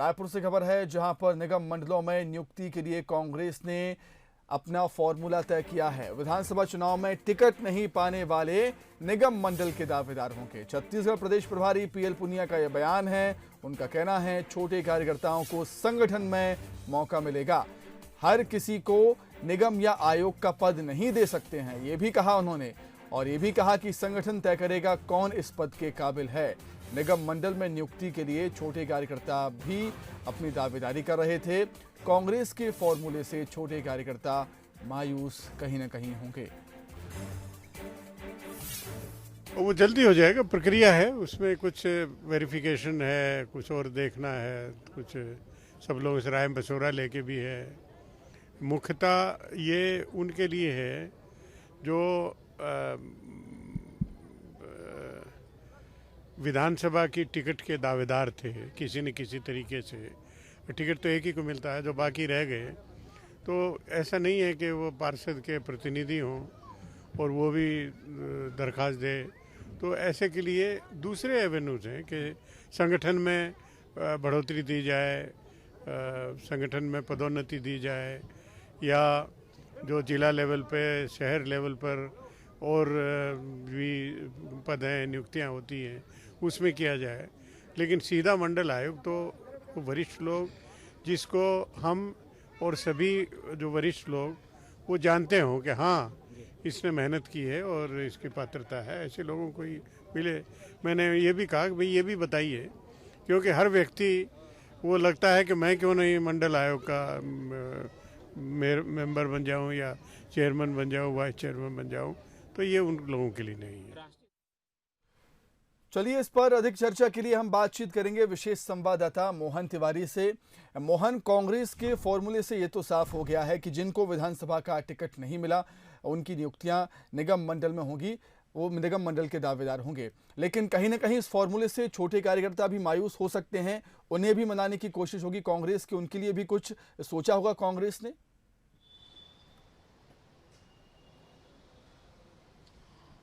रायपुर से खबर है जहां पर निगम मंडलों में नियुक्ति के लिए कांग्रेस ने अपना फॉर्मूला तय किया है। विधानसभा चुनाव में टिकट नहीं पाने वाले निगम मंडल के दावेदार होंगे। छत्तीसगढ़ प्रदेश प्रभारी पीएल पुनिया का यह बयान है। उनका कहना है छोटे कार्यकर्ताओं को संगठन में मौका मिलेगा, हर किसी को निगम या आयोग का पद नहीं दे सकते हैं, ये भी कहा उन्होंने। और ये भी कहा कि संगठन तय करेगा कौन इस पद के काबिल है। निगम मंडल में नियुक्ति के लिए छोटे कार्यकर्ता भी अपनी दावेदारी कर रहे थे। कांग्रेस के फॉर्मूले से छोटे कार्यकर्ता मायूस कहीं ना कहीं होंगे। वो जल्दी हो जाएगा, प्रक्रिया है, उसमें कुछ वेरिफिकेशन है, कुछ और देखना है, कुछ सब लोगों से राय मशवरा लेके भी है। मुख्यतः ये उनके लिए है जो विधानसभा की टिकट के दावेदार थे किसी न किसी तरीके से। टिकट तो एक ही को मिलता है, जो बाकी रह गए तो ऐसा नहीं है कि वो पार्षद के प्रतिनिधि हों और वो भी दरख्वास्त दे। तो ऐसे के लिए दूसरे एवेन्यूज हैं कि संगठन में बढ़ोतरी दी जाए, संगठन में पदोन्नति दी जाए, या जो जिला लेवल पे, शहर लेवल पर और भी पद हैं, नियुक्तियां होती हैं, उसमें किया जाए। लेकिन सीधा मंडल आयोग तो वरिष्ठ लोग, जिसको हम और सभी जो वरिष्ठ लोग वो जानते हों कि हाँ इसने मेहनत की है और इसकी पात्रता है, ऐसे लोगों को ही मिले। मैंने ये भी कहा कि भाई ये भी बताइए, क्योंकि हर व्यक्ति वो लगता है कि मैं क्यों नहीं मंडल आयोग का मेंबर बन जाऊं या चेयरमैन बन जाऊं, वाइस चेयरमैन बन जाऊं, तो ये उन लोगों के लिए नहीं है। चलिए, इस पर अधिक चर्चा के लिए हम बातचीत करेंगे विशेष संवाददाता मोहन तिवारी से। मोहन, कांग्रेस के फॉर्मूले से ये तो साफ हो गया है कि जिनको विधानसभा का टिकट नहीं मिला उनकी नियुक्तियां निगम मंडल में होंगी, वो निगम मंडल के दावेदार होंगे। लेकिन कहीं ना कहीं इस फॉर्मूले से छोटे कार्यकर्ता भी मायूस हो सकते हैं, उन्हें भी मनाने की कोशिश होगी कांग्रेस की। उनके लिए भी कुछ सोचा होगा कांग्रेस ने।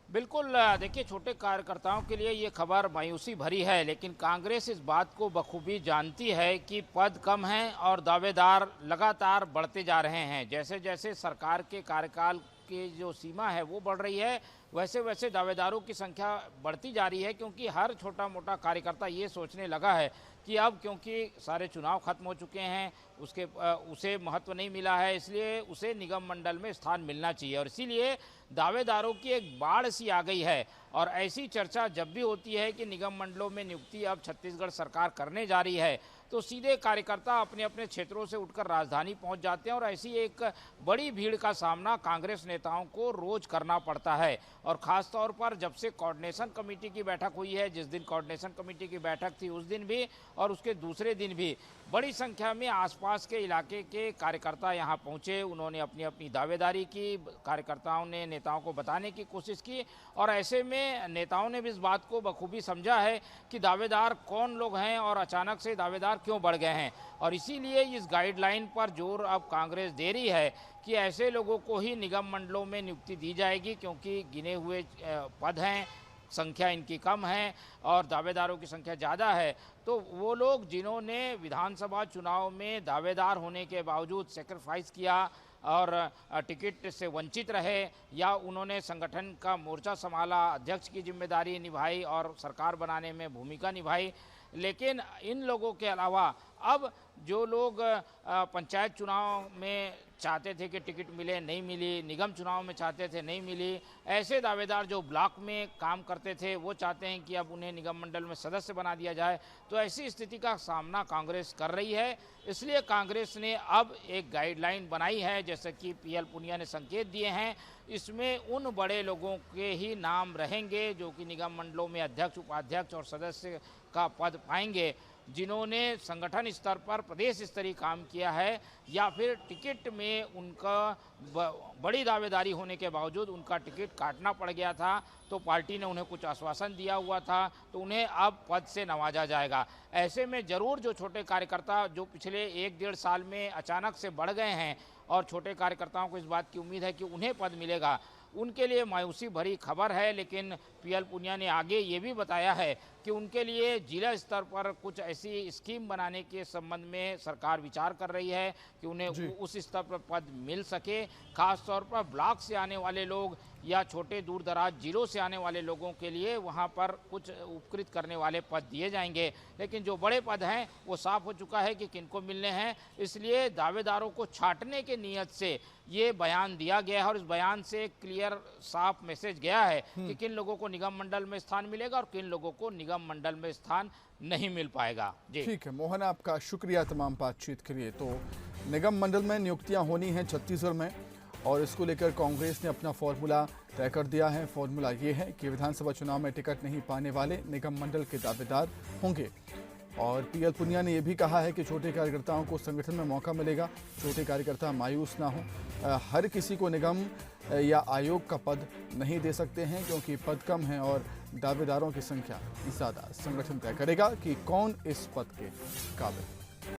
बिल्कुल, देखिए, छोटे कार्यकर्ताओं के लिए ये खबर मायूसी भरी है, लेकिन कांग्रेस इस बात को बखूबी जानती है कि पद कम हैं और दावेदार लगातार बढ़ते जा रहे हैं। जैसे जैसे सरकार के कार्यकाल की जो सीमा है वो बढ़ रही है, वैसे वैसे दावेदारों की संख्या बढ़ती जा रही है, क्योंकि हर छोटा मोटा कार्यकर्ता ये सोचने लगा है कि अब क्योंकि सारे चुनाव खत्म हो चुके हैं, उसे महत्व नहीं मिला है, इसलिए उसे निगम मंडल में स्थान मिलना चाहिए। और इसीलिए दावेदारों की एक बाढ़ सी आ गई है। और ऐसी चर्चा जब भी होती है कि निगम मंडलों में नियुक्ति अब छत्तीसगढ़ सरकार करने जा रही है, तो सीधे कार्यकर्ता अपने अपने क्षेत्रों से उठकर राजधानी पहुंच जाते हैं और ऐसी एक बड़ी भीड़ का सामना कांग्रेस नेताओं को रोज करना पड़ता है। और ख़ास तौर पर जब से कोऑर्डिनेशन कमेटी की बैठक हुई है, जिस दिन कोऑर्डिनेशन कमेटी की बैठक थी उस दिन भी और उसके दूसरे दिन भी बड़ी संख्या में आसपास के इलाके के कार्यकर्ता यहाँ पहुँचे। उन्होंने अपनी अपनी दावेदारी की, कार्यकर्ताओं ने नेताओं को बताने की कोशिश की, और ऐसे में नेताओं ने भी इस बात को बखूबी समझा है कि दावेदार कौन लोग हैं और अचानक से दावेदार क्यों बढ़ गए हैं। और इसीलिए इस गाइडलाइन पर जोर अब कांग्रेस दे रही है कि ऐसे लोगों को ही निगम मंडलों में नियुक्ति दी जाएगी, क्योंकि गिने हुए पद हैं, संख्या इनकी कम है और दावेदारों की संख्या ज़्यादा है। तो वो लोग जिन्होंने विधानसभा चुनाव में दावेदार होने के बावजूद सेक्रीफाइस किया और टिकट से वंचित रहे, या उन्होंने संगठन का मोर्चा संभाला, अध्यक्ष की जिम्मेदारी निभाई और सरकार बनाने में भूमिका निभाई, लेकिन इन लोगों के अलावा अब जो लोग पंचायत चुनाव में चाहते थे कि टिकट मिले, नहीं मिली, निगम चुनाव में चाहते थे, नहीं मिली, ऐसे दावेदार जो ब्लॉक में काम करते थे वो चाहते हैं कि अब उन्हें निगम मंडल में सदस्य बना दिया जाए। तो ऐसी स्थिति का सामना कांग्रेस कर रही है। इसलिए कांग्रेस ने अब एक गाइडलाइन बनाई है, जैसे कि पीएल पुनिया ने संकेत दिए हैं। इसमें उन बड़े लोगों के ही नाम रहेंगे जो कि निगम मंडलों में अध्यक्ष, उपाध्यक्ष और सदस्य का पद पाएंगे, जिन्होंने संगठन स्तर पर प्रदेश स्तरीय काम किया है, या फिर टिकट में उनका बड़ी दावेदारी होने के बावजूद उनका टिकट काटना पड़ गया था, तो पार्टी ने उन्हें कुछ आश्वासन दिया हुआ था, तो उन्हें अब पद से नवाजा जाएगा। ऐसे में ज़रूर जो छोटे कार्यकर्ता जो पिछले 1-1.5 साल में अचानक से बढ़ गए हैं और छोटे कार्यकर्ताओं को इस बात की उम्मीद है कि उन्हें पद मिलेगा, उनके लिए मायूसी भरी खबर है। लेकिन पीएल पुनिया ने आगे ये भी बताया है कि उनके लिए जिला स्तर पर कुछ ऐसी स्कीम बनाने के संबंध में सरकार विचार कर रही है कि उन्हें उस स्तर पर पद मिल सके। खास तौर पर ब्लॉक से आने वाले लोग या छोटे दूर दराज जिलों से आने वाले लोगों के लिए वहां पर कुछ उपकृत करने वाले पद दिए जाएंगे। लेकिन जो बड़े पद हैं वो साफ हो चुका है कि किनको मिलने हैं, इसलिए दावेदारों को छांटने के नियत से ये बयान दिया गया है और इस बयान से क्लियर साफ मैसेज गया है कि किन लोगों को निगम मंडल में स्थान मिलेगा और किन लोगों को निगम मंडल में स्थान नहीं मिल पाएगा। जी ठीक है मोहन, आपका शुक्रिया तमाम बातचीत के लिए। तो निगम मंडल में नियुक्तियां होनी हैं छत्तीसगढ़ में और इसको लेकर कांग्रेस ने अपना फॉर्मूला तय कर दिया है। फॉर्मूला ये है कि विधानसभा चुनाव में टिकट नहीं पाने वाले निगम मंडल के दावेदार होंगे। और पीएल पुनिया ने यह भी कहा है कि छोटे कार्यकर्ताओं को संगठन में मौका मिलेगा, छोटे कार्यकर्ता मायूस ना हो। हर किसी को निगम या आयोग का पद नहीं दे सकते हैं क्योंकि पद कम है और दावेदारों की संख्या ज़्यादा। संगठन तय करेगा कि कौन इस पद के काबिल।